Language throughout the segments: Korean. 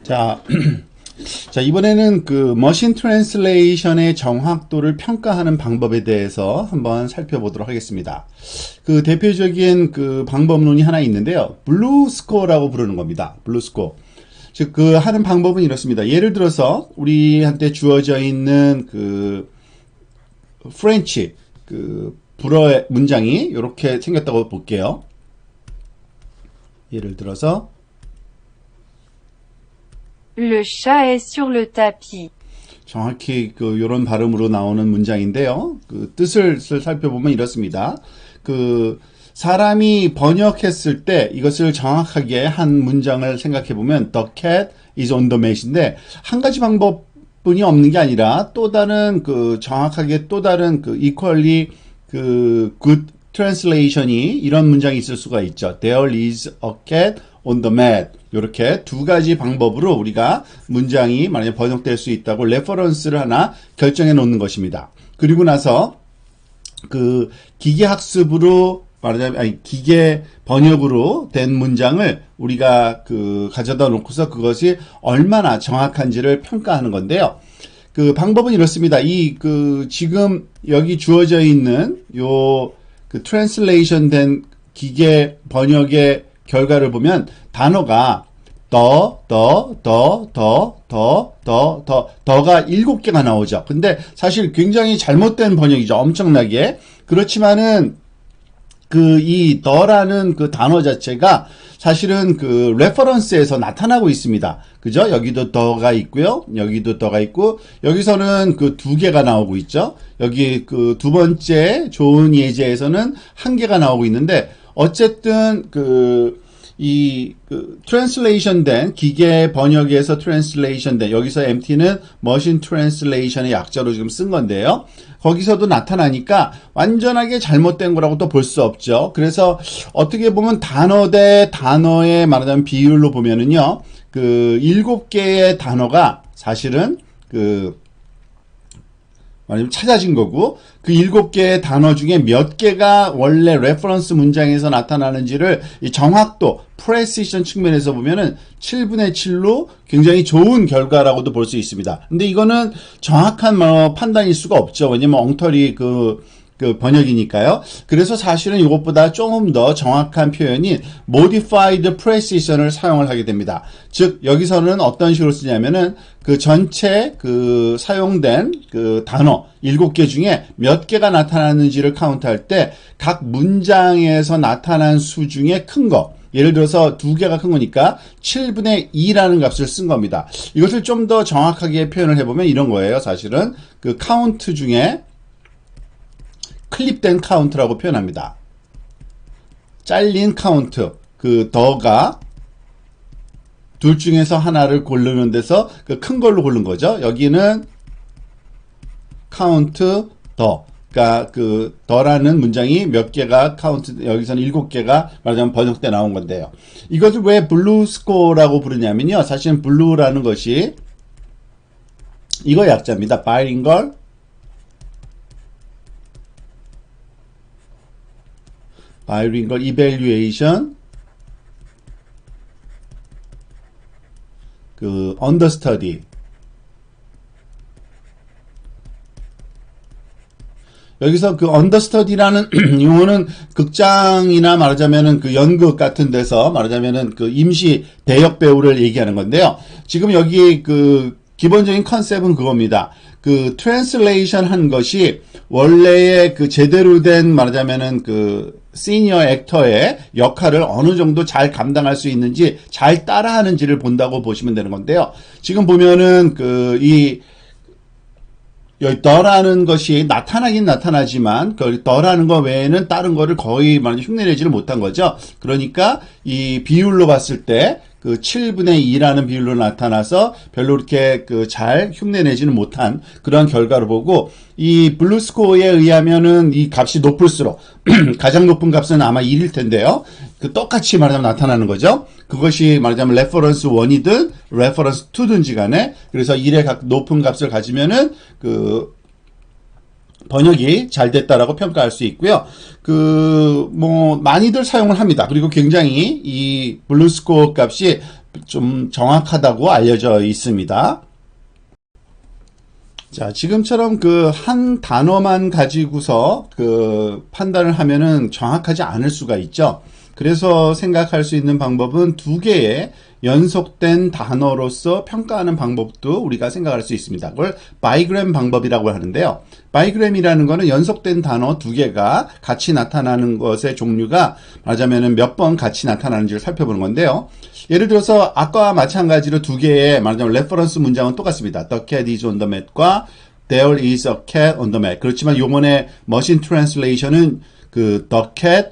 자, 자, 이번에는 그 머신 트랜슬레이션의 정확도를 평가하는 방법에 대해서 한번 살펴보도록 하겠습니다. 그 대표적인 그 방법론이 하나 있는데요. 블루 스코어라고 부르는 겁니다. 블루 스코어. 즉, 그 하는 방법은 이렇습니다. 예를 들어서 우리한테 주어져 있는 그 프렌치, 그 불어 문장이 이렇게 생겼다고 볼게요. 예를 들어서 Le chat est sur le tapis. 정확히 그 요런 발음으로 나오는 문장인데요. 그 뜻을 살펴보면 이렇습니다. 그 사람이 번역했을 때 이것을 정확하게 한 문장을 생각해 보면 The cat is on the mat인데 한 가지 방법뿐이 없는 게 아니라 또 다른 그 정확하게 또 다른 그 equally 그 good translation이 이런 문장이 있을 수가 있죠. There is a cat on the mat. 이렇게 두 가지 방법으로 우리가 문장이 만약에 번역될 수 있다고 레퍼런스를 하나 결정해 놓는 것입니다. 그리고 나서 그 기계학습으로 말하자면 아니 기계 번역으로 된 문장을 우리가 그 가져다 놓고서 그것이 얼마나 정확한지를 평가하는 건데요. 그 방법은 이렇습니다. 이 그 지금 여기 주어져 있는 요 그 트랜슬레이션 된 기계 번역의 결과를 보면 단어가 더가 7개가 나오죠. 근데 사실 굉장히 잘못된 번역이죠. 엄청나게. 그렇지만은 그 이 더라는 그 단어 자체가 사실은 그 레퍼런스에서 나타나고 있습니다. 그죠? 여기도 더가 있고요. 여기도 더가 있고 여기서는 그 2개가 나오고 있죠. 여기 그 두 번째 좋은 예제에서는 1개가 나오고 있는데 어쨌든 트랜슬레이션 된 기계 번역에서 트랜슬레이션 된 여기서 MT는 머신 트랜슬레이션의 약자로 지금 쓴 건데요. 거기서도 나타나니까 완전하게 잘못된 거라고 또 볼 수 없죠. 그래서 어떻게 보면 단어 대 단어의 말하자면 비율로 보면은요. 그 7개의 단어가 사실은 말하자면 찾아진 거고 그 7개의 단어 중에 몇 개가 원래 레퍼런스 문장에서 나타나는지를 이 정확도, 프레시션 측면에서 보면은 7분의 7로 굉장히 좋은 결과라고도 볼 수 있습니다. 근데 이거는 정확한 판단일 수가 없죠. 왜냐면 엉터리 그 번역이니까요. 그래서 사실은 이것보다 조금 더 정확한 표현인 modified precision을 사용을 하게 됩니다. 즉 여기서는 어떤 식으로 쓰냐면은 그 전체 그 사용된 그 단어 7개 중에 몇 개가 나타나는지를 카운트할 때 각 문장에서 나타난 수 중에 큰 거. 예를 들어서 2개가 큰 거니까 7분의 2라는 값을 쓴 겁니다. 이것을 좀 더 정확하게 표현을 해보면 이런 거예요. 사실은 그 카운트 중에 클립된 카운트라고 표현합니다. 잘린 카운트, 그 더가 둘 중에서 하나를 고르는 데서 그 큰 걸로 고른 거죠. 여기는 카운트 더. 그러니까 그 더라는 문장이 몇 개가 카운트, 여기서는 7개가 말하자면 번역돼 나온 건데요. 이것을 왜 블루 스코어라고 부르냐면요. 사실은 블루라는 것이 이거 약자입니다. bilingual evaluation 그 understudy 여기서 그 understudy라는 용어는 극장이나 말하자면은 그 연극 같은 데서 말하자면은 그 임시 대역 배우를 얘기하는 건데요. 지금 여기 그 기본적인 컨셉은 그겁니다. 그 트랜슬레이션 한 것이 원래의 그 제대로 된 말하자면은 그 시니어 액터의 역할을 어느 정도 잘 감당할 수 있는지 잘 따라하는지를 본다고 보시면 되는 건데요. 지금 보면은 여기 더라는 것이 나타나긴 나타나지만 그 더라는 거 외에는 다른 거를 거의 말하자면 흉내내지를 못한 거죠. 그러니까 이 비율로 봤을 때 그 7분의 2라는 비율로 나타나서 별로 이렇게 그 잘 흉내내지는 못한 그런 결과를 보고 이 블루 스코어에 의하면은 이 값이 높을수록 가장 높은 값은 아마 1일 텐데요. 그 똑같이 말하자면 나타나는 거죠. 그것이 말하자면 레퍼런스 1이든 레퍼런스 2든지 간에 그래서 1의 높은 값을 가지면은 그 번역이 잘 됐다라고 평가할 수 있고요. 많이들 사용을 합니다. 그리고 굉장히 이 블루 스코어 값이 좀 정확하다고 알려져 있습니다. 자, 지금처럼 그 한 단어만 가지고서 그 판단을 하면은 정확하지 않을 수가 있죠. 그래서 생각할 수 있는 방법은 두 개의 연속된 단어로서 평가하는 방법도 우리가 생각할 수 있습니다. 그걸 바이그램 방법이라고 하는데요. 바이그램이라는 거는 연속된 단어 두 개가 같이 나타나는 것의 종류가 말하자면은 몇 번 같이 나타나는지를 살펴보는 건데요. 예를 들어서 아까와 마찬가지로 두 개의 말하자면 레퍼런스 문장은 똑같습니다. The cat is on the mat과 There is a cat on the mat. 그렇지만 요번에 머신 트랜슬레이션은 그 the cat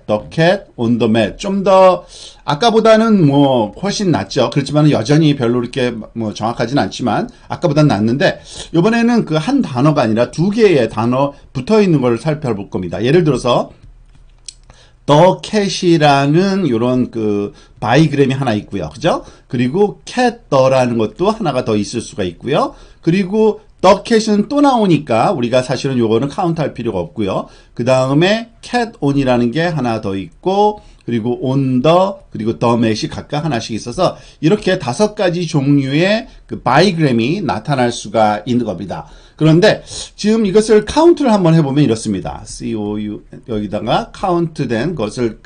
on the mat 좀 더 아까보다는 뭐 훨씬 낫죠. 그렇지만 여전히 별로 이렇게 뭐 정확하진 않지만 아까보다는 낫는데 이번에는 그 한 단어가 아니라 두 개의 단어 붙어 있는 걸 살펴볼 겁니다. 예를 들어서 the cat이라는 요런 그 바이그램이 하나 있고요. 그죠? 그리고 cat the라는 것도 하나가 더 있을 수가 있고요. 그리고 the cat은 또 나오니까 우리가 사실은 요거는 카운트할 필요가 없고요. 그 다음에 cat on이라는 게 하나 더 있고 그리고 on the 그리고 the mat이 각각 하나씩 있어서 이렇게 5가지 종류의 그 바이그램이 나타날 수가 있는 겁니다. 그런데 지금 이것을 카운트를 한번 해보면 이렇습니다. COU 여기다가 카운트된 것을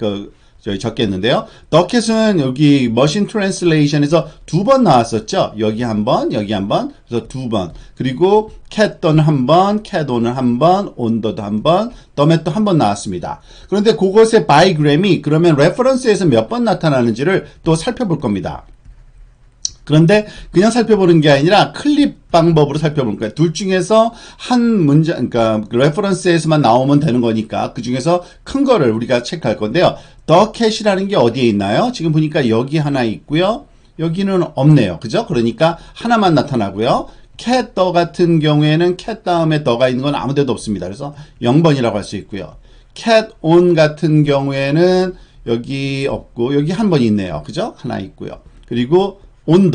저희 적겠는데요. The cat은 여기 머신 트랜슬레이션에서 2번 나왔었죠. 여기 한 번, 여기 한 번, 그래서 2번. 그리고 cat the는 한 번, cat on은 한 번, on the도 한 번, the mat도 한 번 나왔습니다. 그런데 그것의 바이그램이 그러면 레퍼런스에서 몇 번 나타나는지를 또 살펴볼 겁니다. 그런데 그냥 살펴보는 게 아니라 클립 방법으로 살펴보는 거예요. 둘 중에서 한 문장, 그러니까 레퍼런스에서만 나오면 되는 거니까 그 중에서 큰 거를 우리가 체크할 건데요. The cat이라는 게 어디에 있나요? 지금 보니까 여기 하나 있고요. 여기는 없네요. 그죠? 그러니까 하나만 나타나고요. cat the 같은 경우에는 cat 다음에 the가 있는 건 아무 데도 없습니다. 그래서 0번이라고 할 수 있고요. cat on 같은 경우에는 여기 없고 여기 한 번 있네요. 그죠? 하나 있고요. 그리고 on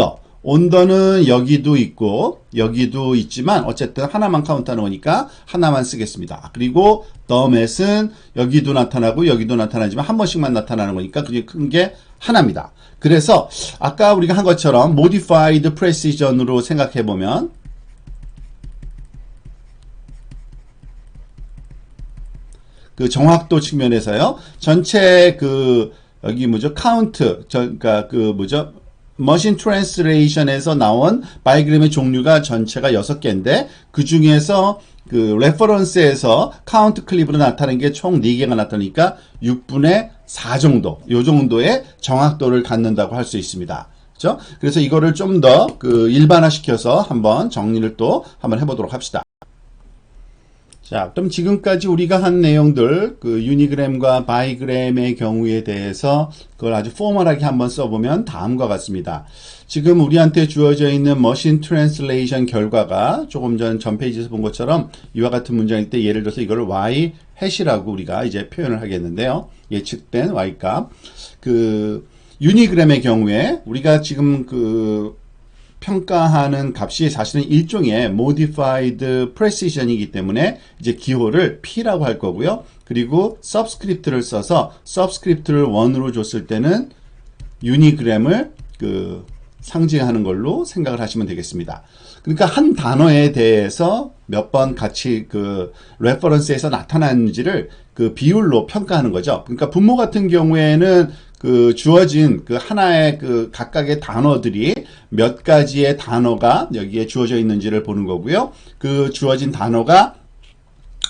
the는 여기도 있고 여기도 있지만 어쨌든 하나만 카운트하는 거니까 하나만 쓰겠습니다. 그리고 the mat은 여기도 나타나고 여기도 나타나지만 한 번씩만 나타나는 거니까 그게 큰 게 하나입니다. 그래서 아까 우리가 한 것처럼 modified precision으로 생각해 보면 그 정확도 측면에서요. 전체 그 여기 뭐죠? 카운트 그러니까 그 뭐죠? 머신 트랜스레이션에서 나온 바이그램의 종류가 전체가 6개인데 그 중에서 그 레퍼런스에서 카운트 클립으로 나타나는 게 총 4개가 나타나니까 6분의 4 정도, 요 정도의 정확도를 갖는다고 할 수 있습니다. 그렇죠? 그래서 이거를 좀 더 그 일반화시켜서 한번 정리를 또 한번 해보도록 합시다. 자, 그럼 지금까지 우리가 한 내용들, 그 유니그램과 바이그램의 경우에 대해서 그걸 아주 포멀하게 한번 써보면 다음과 같습니다. 지금 우리한테 주어져 있는 머신 트랜슬레이션 결과가 조금 전 페이지에서 본 것처럼 이와 같은 문장일 때 예를 들어서 이걸 y 해시라고 우리가 이제 표현을 하겠는데요. 예측된 y 값. 그 유니그램의 경우에 우리가 지금 그 평가하는 값이 사실은 일종의 modified precision이기 때문에 이제 기호를 P라고 할 거고요. 그리고 subscript를 써서 subscript를 1으로 줬을 때는 유니그램을 그 상징하는 걸로 생각을 하시면 되겠습니다. 그러니까 한 단어에 대해서 몇 번 같이 그 레퍼런스에서 나타나는지를 그 비율로 평가하는 거죠. 그러니까 분모 같은 경우에는 그 주어진 그 하나의 그 각각의 단어들이 몇 가지의 단어가 여기에 주어져 있는지를 보는 거고요. 그 주어진 단어가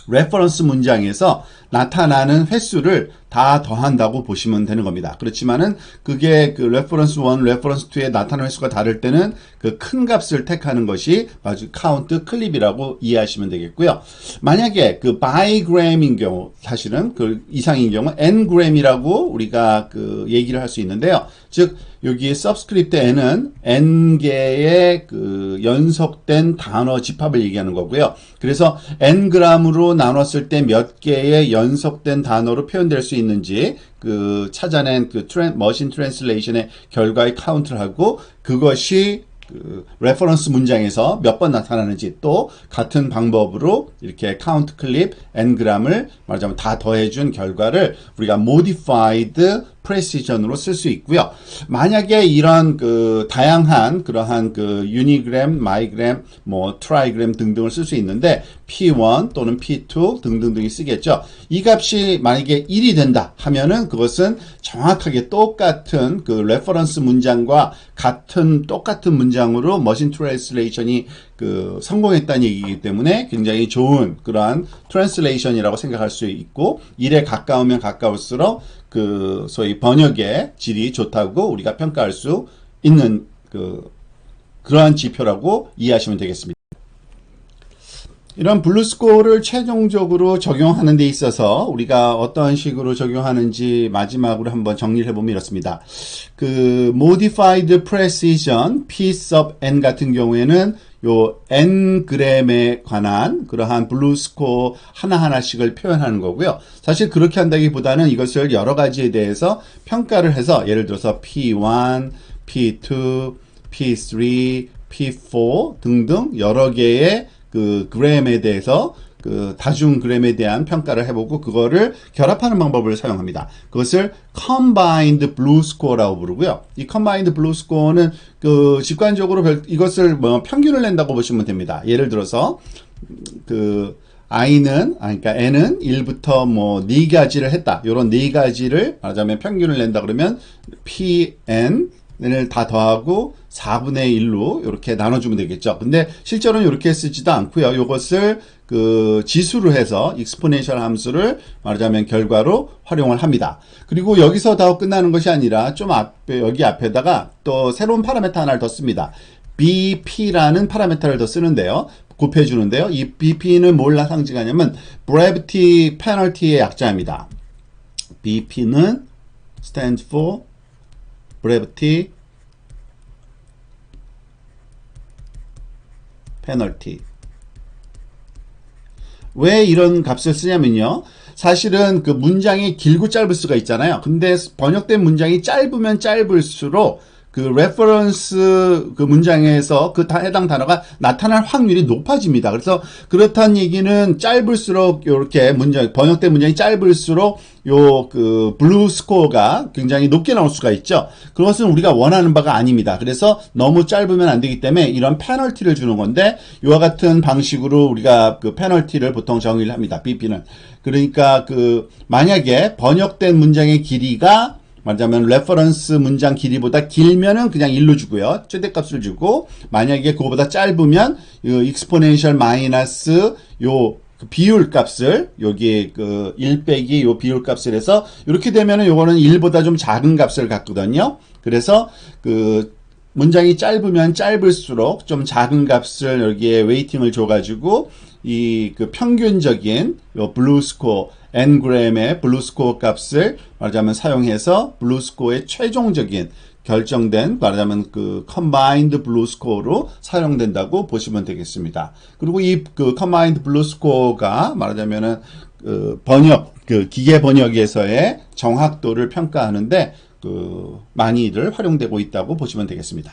레퍼런스 문장에서 나타나는 횟수를 다 더한다고 보시면 되는 겁니다. 그렇지만은 그게 그 레퍼런스 1, 레퍼런스 2에 나타나는 횟수가 다를 때는 그 큰 값을 택하는 것이 아주 카운트 클립이라고 이해하시면 되겠고요. 만약에 그 바이그램인 경우 사실은 그 이상인 경우 n그램이라고 우리가 그 얘기를 할 수 있는데요. 즉 여기 subscript n은 n개의 그 연속된 단어 집합을 얘기하는 거고요. 그래서 ng으로 나눴을 때 몇 개의 연속된 단어로 표현될 수 있는지 그 찾아낸 그 머신 트랜슬레이션의 결과의 카운트를 하고 그것이 그 레퍼런스 문장에서 몇 번 나타나는지 또 같은 방법으로 이렇게 카운트 클립 ng을 말하자면 다 더해준 결과를 우리가 modified 프레시전으로 쓸 수 있고요. 만약에 이런 그 다양한 그러한 그 유니그램, 마이그램, 뭐 트라이그램 등등을 쓸 수 있는데 P1 또는 P2 등등등이 쓰겠죠. 이 값이 만약에 1이 된다 하면은 그것은 정확하게 똑같은 그 레퍼런스 문장과 똑같은 문장으로 머신 트랜슬레이션이 그 성공했다는 얘기이기 때문에 굉장히 좋은 그러한 트랜슬레이션이라고 생각할 수 있고 1에 가까우면 가까울수록 그 소위 번역의 질이 좋다고 우리가 평가할 수 있는 그러한 지표라고 이해하시면 되겠습니다. 이런 블루스코어를 최종적으로 적용하는 데 있어서 우리가 어떤 식으로 적용하는지 마지막으로 한번 정리를 해보면 이렇습니다. 그 modified precision p sub n 같은 경우에는 요 ng램에 관한 그러한 블루스코어 하나하나씩을 표현하는 거고요. 사실 그렇게 한다기보다는 이것을 여러 가지에 대해서 평가를 해서 예를 들어서 P1, P2, P3, P4 등등 여러 개의 그 그램에 대해서 그 다중 그램에 대한 평가를 해보고 그거를 결합하는 방법을 사용합니다. 그것을 combined blue score라고 부르고요. 이 combined blue score는 그 직관적으로 이것을 뭐 평균을 낸다고 보시면 됩니다. 예를 들어서 그 그러니까 n은 1부터 뭐 4가지를 했다. 요런 4가지를 말하자면 평균을 낸다 그러면 pn을 다 더하고 4분의 1로 이렇게 나눠주면 되겠죠. 근데 실제로는 이렇게 쓰지도 않고요. 이것을 그 지수로 해서 익스포넨셜 함수를 말하자면 결과로 활용을 합니다. 그리고 여기서 다 끝나는 것이 아니라 좀 앞에 여기 앞에다가 또 새로운 파라미터 하나를 더 씁니다. BP라는 파라미터를 더 쓰는데요. 곱해주는데요. 이 BP는 뭘 상징하냐면 brevity penalty의 약자입니다. BP는 stands for brevity penalty. 왜 이런 값을 쓰냐면요. 사실은 그 문장이 길고 짧을 수가 있잖아요. 근데 번역된 문장이 짧으면 짧을수록 그 레퍼런스 그 문장에서 그 해당 단어가 나타날 확률이 높아집니다. 그래서 그렇다는 얘기는 짧을수록 이렇게 번역된 문장이 짧을수록 요 그 블루 스코어가 굉장히 높게 나올 수가 있죠. 그것은 우리가 원하는 바가 아닙니다. 그래서 너무 짧으면 안 되기 때문에 이런 페널티를 주는 건데 이와 같은 방식으로 우리가 그 페널티를 보통 정의를 합니다. BP는. 그러니까 그 만약에 번역된 문장의 길이가 말하자면 레퍼런스 문장 길이보다 길면은 그냥 1로 주고요. 최대값을 주고 만약에 그거보다 짧으면 익스포넨셜 마이너스 요 비율 값을 여기 그 1 빼기 요 비율 값을 해서 이렇게 되면은 요거는 1보다 좀 작은 값을 갖거든요. 그래서 그 문장이 짧으면 짧을수록 좀 작은 값을 여기에 웨이팅을 줘가지고 이 그 평균적인 요 블루스코어 ng램의 블루스코어 값을 말하자면 사용해서 블루스코어의 최종적인 결정된 말하자면 그 combined blue score로 사용된다고 보시면 되겠습니다. 그리고 이 그 combined blue score가 말하자면은 그 번역 그 기계 번역에서의 정확도를 평가하는데 그 많이들 활용되고 있다고 보시면 되겠습니다.